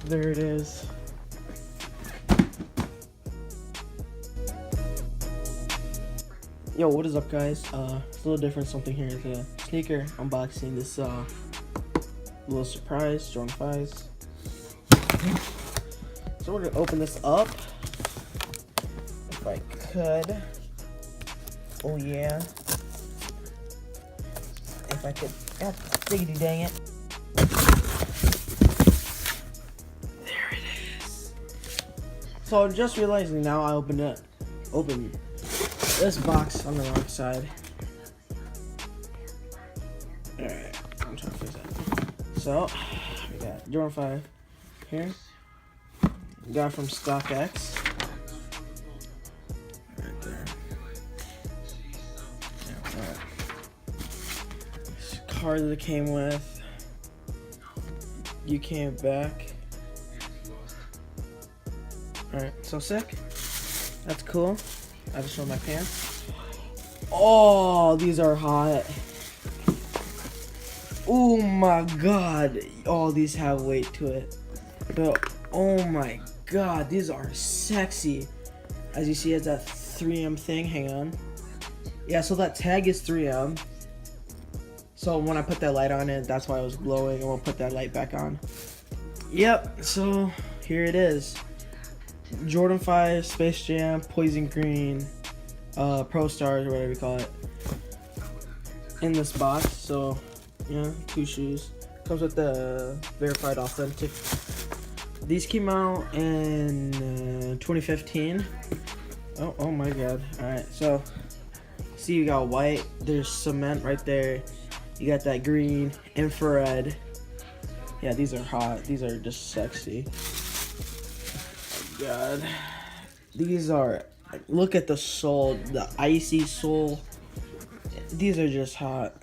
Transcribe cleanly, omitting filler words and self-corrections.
There it is. Yo, what is up, guys? It's a little different, something here. It's a sneaker unboxing. This little surprise, Jordan 5s. So we're gonna open this up. If I could. Oh yeah. If I could. Ah, diggity dang it. There it is. So I'm just realizing now I opened this box on the wrong side. Alright, I'm trying to fix that. So, we got Jordan 5 here. We got it from StockX. Right there. Yeah, alright. This card that it came with. You came back. Alright, so sick. That's cool. I just showed my pants. Oh, these are hot. Oh my god. Oh, these have weight to it. But oh my god, these are sexy. As you see, it's that 3M thing. Hang on. Yeah, so that tag is 3M. So when I put that light on it, that's why it was glowing. And we'll put that light back on. Yep, so here it is. Jordan 5, Space Jam, Poison Green, Pro Stars, or whatever you call it, in this box. So, yeah, 2 shoes. Comes with the verified authentic. These came out in 2015. Oh my god. Alright, so, see, you got white, there's cement right there. You got that green, infrared. Yeah, these are hot. These are just sexy. God, these are, look at the sole, the icy sole. These are just hot.